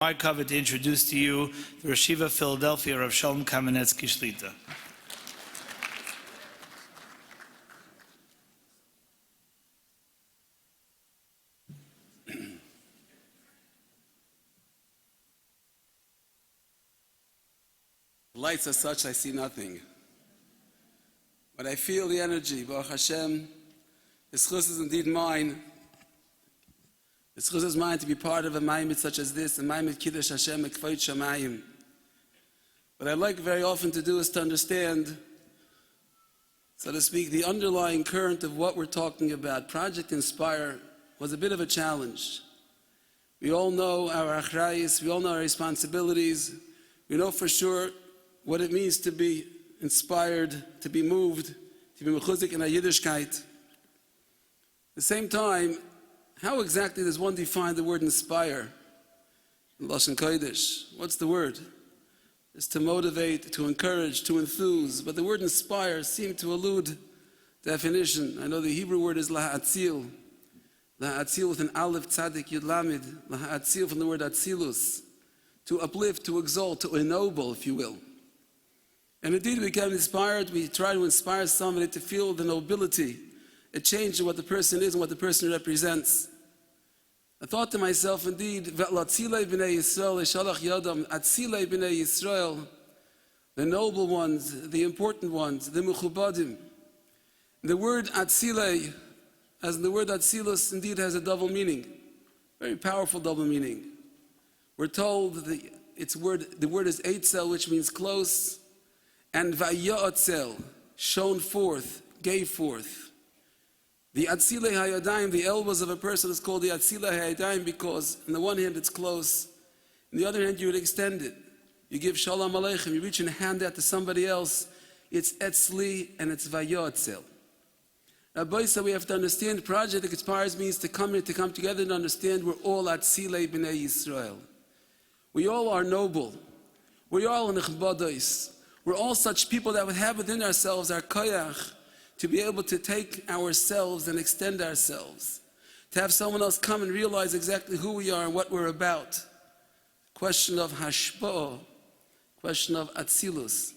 I covet to introduce to you the Yeshiva Philadelphia of Shalom Kamenetsky Shlita. Lights are such I see nothing, but I feel the energy. Baruch Hashem, the schus is indeed mine. The schus is mine to be part of a ma'amid such as this, a ma'amid Kiddush Hashem Ekvayt Shamayim. What I like very often to do is to understand, so to speak, the underlying current of what we're talking about. Project Inspire was a bit of a challenge. We all know our achrayis, we all know our responsibilities, we know for sure what it means to be inspired, to be moved, to be mechuzik in our Yiddishkeit. At the same time, how exactly does one define the word inspire? In Lashon Kodesh, what's the word? It's to motivate, to encourage, to enthuse. But the word inspire seemed to elude definition. I know the Hebrew word is laha'atzil. Laha'atzil with an aleph tzadik yud lamid. Laha'atzil from the word atzilus. To uplift, to exalt, to ennoble, if you will. And indeed we get inspired, we try to inspire somebody to feel the nobility, a change in what the person is and what the person represents. I thought to myself, indeed, Atzilei b'nei Yisrael, Shalach Yodam, Atzilei b'nei Yisrael, the noble ones, the important ones, the mechubadim. The word Atzilei, as in the word Atzilus, indeed has a double meaning, very powerful double meaning. We're told the word is Eitzel, which means close, and Vayatzel, shone forth, gave forth. The Atzilei Hayadayim, the elbows of a person, is called the Atzilei Hayadayim because on the one hand it's close, on the other hand you would extend it. You give Shalom Aleichem, you reach and hand that to somebody else, it's Etzli and it's Vayatzel. Rabbi said we have to understand Project Inspires means to come together and understand we're all Atzilei b'nei Yisrael. We all are noble. We are all nechbados. We're all such people that would have within ourselves our koyach to be able to take ourselves and extend ourselves. To have someone else come and realize exactly who we are and what we're about. Question of hashpa'ah, question of atzilus.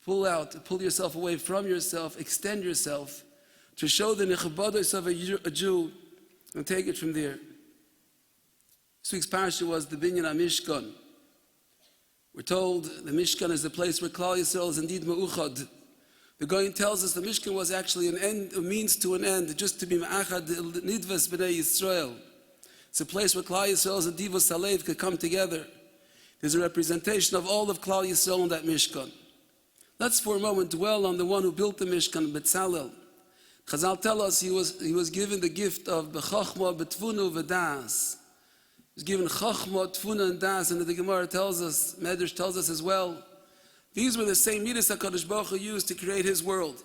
To pull yourself away from yourself, extend yourself, to show the nechbados of a Jew, and take it from there. This week's parasha was the Binyan HaMishkan. We're told the Mishkan is the place where Klal Yisrael is indeed ma'uchad. The Goyen tells us the Mishkan was actually an end, a means to an end, just to be ma'achad nidvas b'nei Yisrael. It's a place where Klal Yisrael and divos halev could come together. There's a representation of all of Klal Yisrael in that Mishkan. Let's for a moment dwell on the one who built the Mishkan, Betzalel. Chazal tell us he was given the gift of b'chachma, b'tvunu, v'das. He was given chachma, tvuna, and das, and the Gemara tells us, Medrash tells us as well, these were the same midas HaKadosh Baruch Hu used to create His world.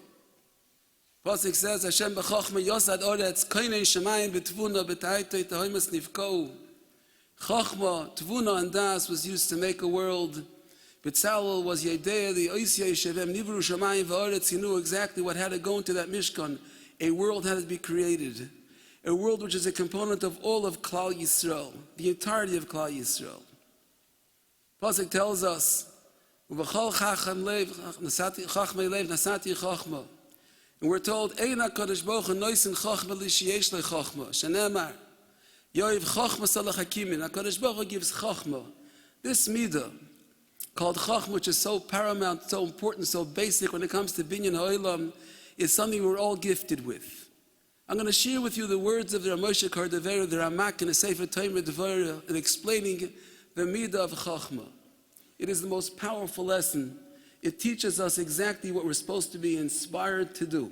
Pasuk says, Hashem b'chachma yosad oretz, koinei shemayim b'tvuna, b'taitoi tehoimas nifkou. Chachma, tvuna, and das was used to make a world. Betzalel was Yedea, the Oisya Yeshevem, Nivru Shamayim v'oretz. He knew exactly what had to go into that Mishkan. A world had to be created. A world which is a component of all of Klal Yisrael, the entirety of Klal Yisrael. Pasuk tells us, and we're told, Ein HaKadosh Baruch Hu noisin chachma li sheyesh le chachma. Shenemar, Yoiv chachma salach hakimin. HaKadosh Baruch Hu gives chachma. This midah, called chachma, which is so paramount, so important, so basic when it comes to binyan ha'olam, is something we're all gifted with. I'm going to share with you the words of the Ramosha Kardavera, the Ramak, in a Sefer Tomer Devara, in explaining the midah of chachma. It is the most powerful lesson. It teaches us exactly what we're supposed to be inspired to do.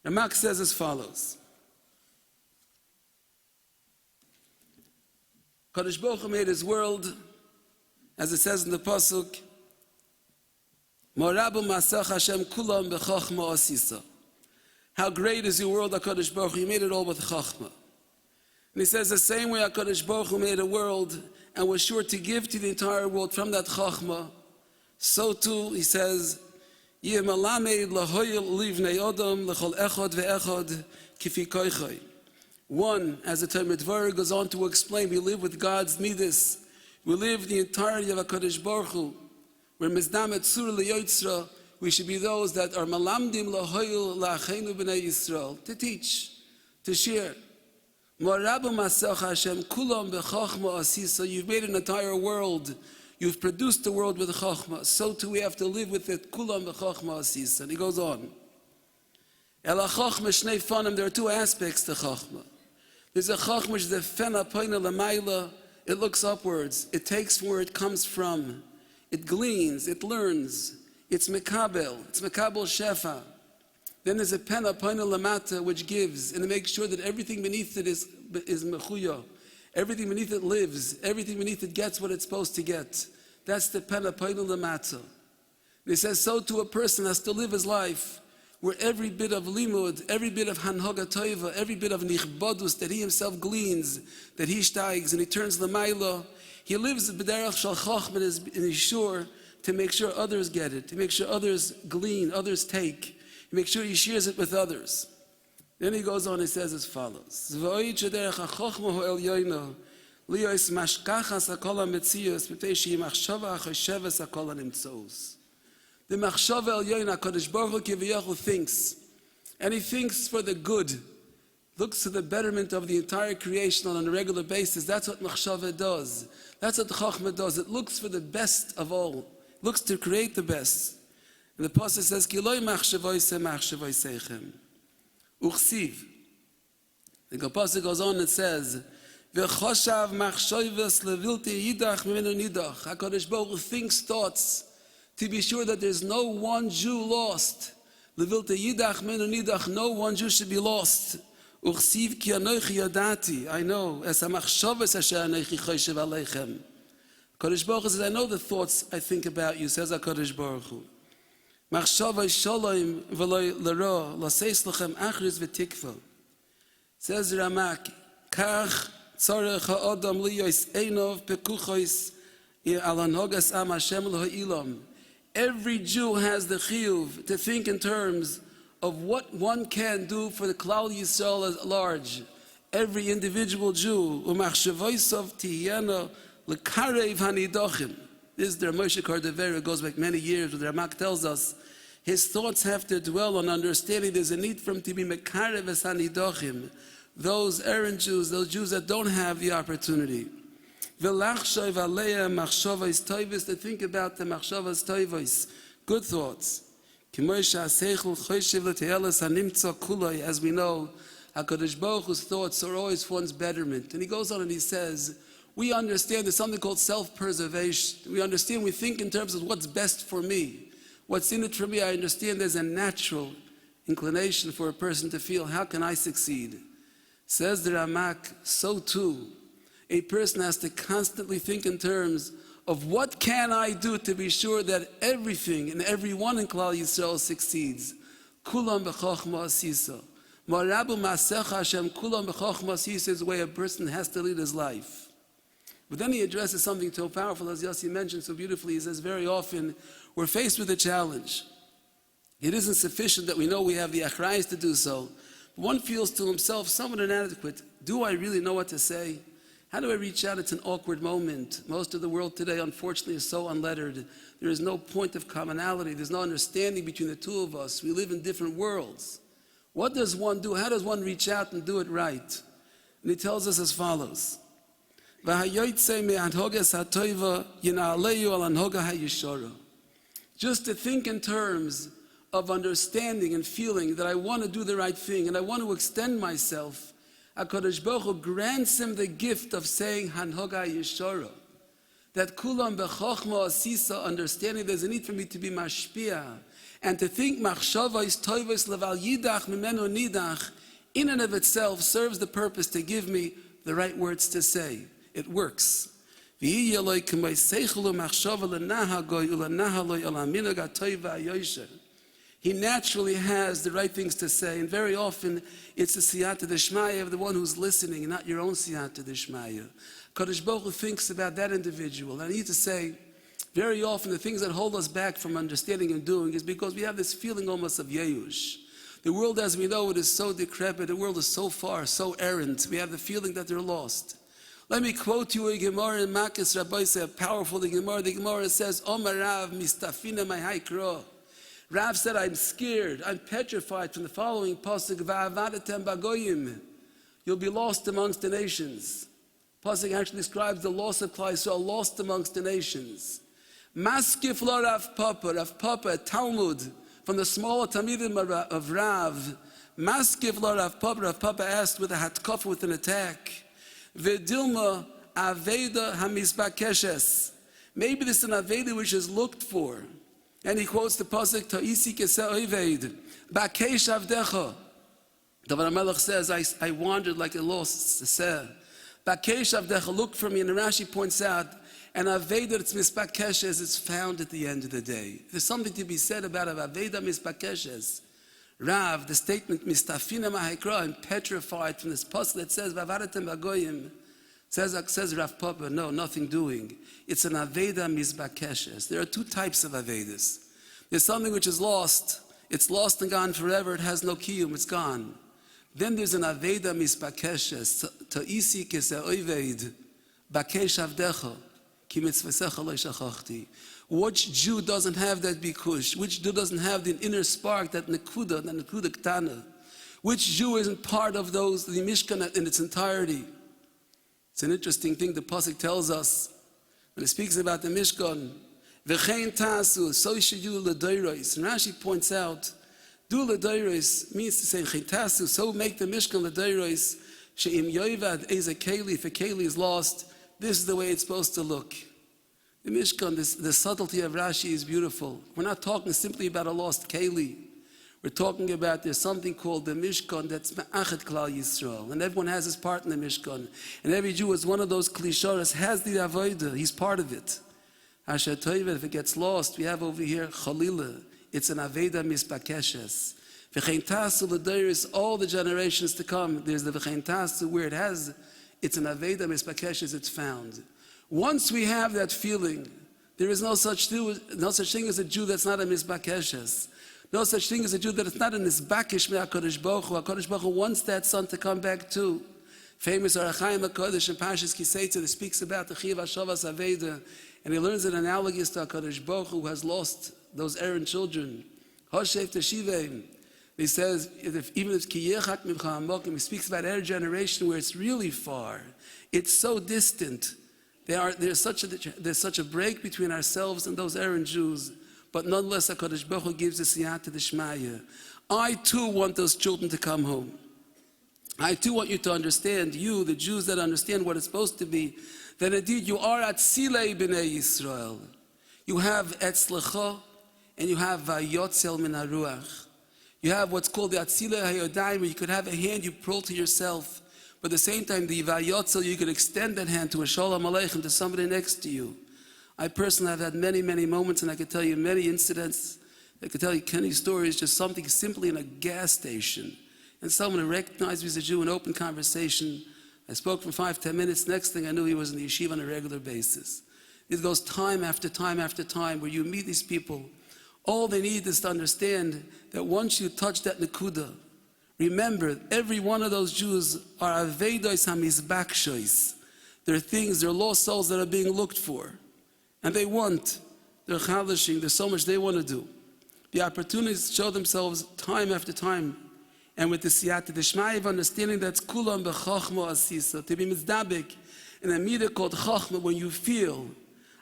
Ramak says as follows. Kadosh Baruch Hu made His world, as it says in the Pasuk, Morabu masach Hashem kulam b'chachma asisa. How great is your world, HaKadosh Baruch Hu. You made it all with chachma. And he says the same way HaKadosh Baruch Hu made a world and was sure to give to the entire world from that chachma, so too, he says, Yeh malamed lahoyel livnei odom lechol echad ve'echad kifi koichai. One, as the Talmud Dvar goes on to explain, we live with God's midas. We live the entirety of HaKadosh Baruch Hu. We're mizdamet sur liyotzra. We should be those that are malamdim lahoyil la'achenu b'nei Yisrael, to teach, to share. Mo'arabu masach Hashem kulam b'chachma asisa. You've made an entire world. You've produced the world with chachma. So too we have to live with it. Kulam b'chachma asisa. And he goes on. Ela chachma shnei fanim. There are two aspects to chachma. There's a chachma which is the fena poina l'mayla. It looks upwards. It takes from where it comes from. It gleans. It learns. It's mekabel. It's mekabel shefa. Then there's a pena poina lamata which gives, and it makes sure that everything beneath it is mechuya. Everything beneath it lives. Everything beneath it gets what it's supposed to get. That's the pena poina lamata. He says, so too a person has to live his life where every bit of limud, every bit of hanhoga toiva, every bit of nichbadus that he himself gleans, that he steigs and he turns l'mayla, he lives b'derech shal chachma and he's sure to make sure others get it, to make sure others glean, others take. Make sure he shares it with others. Then he goes on and says as follows. The machshava elyoina, HaKadosh Baruch Hu kiviyachol thinks, and he thinks for the good, looks to the betterment of the entire creation on a regular basis. That's what machshava does. That's what the chachma does. It looks for the best of all. It looks to create the best. And the pasuk says, "Ki lo machshavoisem machshavoisechem." Uchsiv. The pasuk goes on and says, "V'choshav machshavos levilti yidach mimenu nidach." HaKadosh Baruch Hu thinks thoughts to be sure that there's no one Jew lost. Levilti yidach mimenu nidach. No one Jew should be lost. Uchsiv ki anochi yadati. I know es hamachshavos asher anochi choshev aleichem. HaKadosh Baruch Hu says, "I know the thoughts I think about you," says HaKadosh Baruch Hu. Machshava shalom v'lo l'ra l'seis lachem achris v'tikva. Says Ramak, Kach tzarech ha'adam liyos einov pekuchos al hanhogas am Hashem l'ha'ilam. Every Jew has the chiyuv to think in terms of what one can do for the Klal Yisrael at large. Every individual Jew, u'machshavoisav tihiyana l'karev hanidochim. This is the Moshe Cordovera, it goes back many years, where the Ramak tells us his thoughts have to dwell on understanding there's a need for him to be mekarev es hanidochim, those errant Jews, those Jews that don't have the opportunity. V'lachshav aleim machshavos toivos, to think about the machshavos toivos, good thoughts. As we know, HaKadosh Baruch Hu's thoughts are always for one's betterment. And he goes on and he says, we understand there's something called self-preservation. We understand, we think in terms of what's best for me. What's in it for me, I understand there's a natural inclination for a person to feel, how can I succeed? Says the Ramak, so too, a person has to constantly think in terms of what can I do to be sure that everything and everyone in Klal Yisrael succeeds. Kulam b'chochma asisa. Ma'arabu ma'asecha Hashem, kulam b'chochma asisa is the way a person has to lead his life. But then he addresses something so powerful, as Yossi mentioned so beautifully. He says very often we're faced with a challenge. It isn't sufficient that we know we have the achrayus to do so. But one feels to himself somewhat inadequate. Do I really know what to say? How do I reach out? It's an awkward moment. Most of the world today, unfortunately, is so unlettered. There is no point of commonality. There's no understanding between the two of us. We live in different worlds. What does one do? How does one reach out and do it right? And he tells us as follows. Just to think in terms of understanding and feeling that I want to do the right thing and I want to extend myself, HaKadosh Baruch Hu grants him the gift of saying Hanhoga Yeshara. That kulam b'chochma asisa, understanding there's a need for me to be mashpia and to think machshavos toivos leval yidach mimenu nidach in and of itself serves the purpose to give me the right words to say. It works. He naturally has the right things to say, and very often it's the siyata d'shmaya of the one who's listening, and not your own siyata d'shmaya. Kadosh Baruch Hu thinks about that individual. And I need to say, very often the things that hold us back from understanding and doing is because we have this feeling almost of yeyush. The world as we know it is so decrepit. The world is so far, so errant. We have the feeling that they're lost. Let me quote you a Gemara in Makis Rabbi, a powerful Gemara. The Gemara says, Omar Rav mistafina my haikro. Rav said, I'm scared, I'm petrified from the following pasuk, Va'avadetem bagoyim. You'll be lost amongst the nations. Pasuk actually describes the loss of Klal Yisrael, lost amongst the nations. Maskif lo Rav Papa, a Talmud from the smaller Talmidim of Rav. Maskif lo Rav Papa asked with a hatkafa, with an attack. V'dilma aveda hamizbakeshes. Maybe this is an aveda which is looked for. And he quotes the pasuk, Ta'isi keseh oived, bakesh avdecha. David HaMelech says, I wandered like a lost seh. Bakesh avdecha, look for me. And Rashi points out, and aveda it's misbakeshes is found at the end of the day. There's something to be said about aveda misbakeshes. Rav, the statement, mistafina ma'haikra, I'm petrified from this pasuk that says, v'avadetem bagoyim, says Rav Papa, no, nothing doing. It's an aveda mizbakeshes. There are two types of avedas. There's something which is lost. It's lost and gone forever. It has no kiyum. It's gone. Then there's an aveda mizbakeshes. Ta'isi keseh oived, bakesh avdecha, ki mitzvasecha lo shachachti. Which Jew doesn't have that bikush? Which Jew doesn't have the inner spark, that nekuda ktana? Which Jew isn't part of those, the Mishkan in its entirety? It's an interesting thing the pasuk tells us when it speaks about the Mishkan. V'chein tasu, so should you l'deiros. And Rashi points out, do l'deiros means to say chein tasu, so make the Mishkan l'deiros. She'im yoivad eze keli, if a keli is lost, this is the way it's supposed to look. The Mishkan, the subtlety of Rashi is beautiful. We're not talking simply about a lost keli. We're talking about there's something called the Mishkan that's Ma'achet Klal Yisrael. And everyone has his part in the Mishkan. And every Jew is one of those klisharas, has the Avodah. He's part of it. Asher Toivet, if it gets lost, we have over here Chalila. It's an Aveda Misbakeshes. V'chein Tasu l'Deiris, all the generations to come, there's the V'chein Tasu where it has, it's an Aveda Misbakeshes, it's found. Once we have that feeling, there is no such thing as a Jew that's not a Misbakeshes. No such thing as a Jew that is not in this bakish me HaKadosh Baruch Hu. HaKadosh Baruch Hu wants that son to come back too. Famous Arachaim HaKadosh in Parshas Kiseitza that speaks about the Chiv HaShavas Aveda, and he learns an analogous to HaKadosh Baruch Hu has lost those errant children. Hoshev Teshivim. He says, even if Kiyechak Mimcha Hamokim, he speaks about our generation where it's really far. It's so distant. There's such a break between ourselves and those errant Jews. But nonetheless, HaKadosh Baruch Hu gives us siyata d'shmaya. I too want those children to come home. I too want you to understand, you, the Jews that understand what it's supposed to be, that indeed you are Atzilei B'nei Yisrael. You have Etzlecha, and you have Vayotzel Min HaRuach. You have what's called the Atzilei HaYodayim, where you could have a hand you pull to yourself, but at the same time, the Vayotzel, you could extend that hand to a Shalom Aleichem, to somebody next to you. I personally have had many, many moments, and I could tell you many incidents. I could tell you many stories, just something simply in a gas station. And someone who recognized me as a Jew in open conversation. I spoke for 5-10 minutes. Next thing I knew, he was in the yeshiva on a regular basis. It goes time after time after time where you meet these people. All they need is to understand that once you touch that nekuda, remember, every one of those Jews are avedos hamizbakshois. They're things, they're lost souls that are being looked for. And they want, they're chalashing, there's so much they want to do. The opportunities show themselves time after time. And with the siyata d'shmaya of understanding that's kulam b'chachma asisa, to be mizdabik in a midah called chachma, when you feel,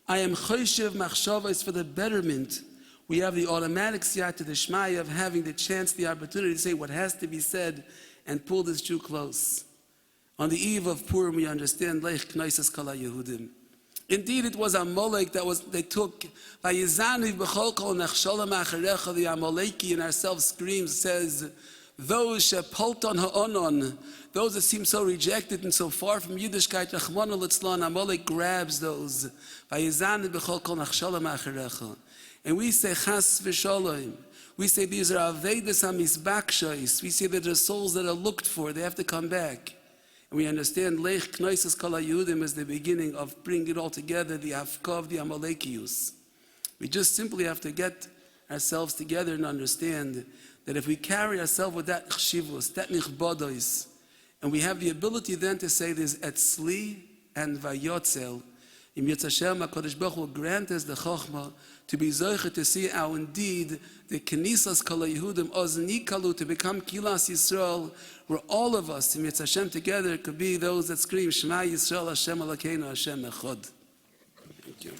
I am choshev machshavos for the betterment, we have the automatic siyata d'shmaya of having the chance, the opportunity to say what has to be said and pull this Jew close. On the eve of Purim, we understand, Leich Knesses Kala Yehudim. Indeed, it was Amalek they took, Vayizaniv b'chol kol nechsholam acharecha, the Amaleki in ourselves screams, says, those shepolton ha'onon, those that seem so rejected and so far from Yiddishkeit, Rachmana litzlan, Amalek grabs those. Vayizaniv b'chol kol nechsholam acharecha. And we say, chas v'sholom. We say these are avedas hamizbakshos. We say that there are souls that are looked for, they have to come back. And we understand Leich Knesses Kol HaYehudim is the beginning of bringing it all together, the Hafkav, the Amalekius. We just simply have to get ourselves together and understand that if we carry ourselves with that chshivus, that nichbodos, and we have the ability then to say there's etzli and vayotzel, Im Yetz Hashem, HaKadosh Baruch Hu will grant us the chokhmah to be zocher to see how indeed the Kenisas Kol HaYehudim Oz Nikalu to become Kilas Yisrael, where all of us, Im Yetz Hashem together, could be those that scream Shema Yisrael Hashem Elokeinu Hashem Echad. Thank you.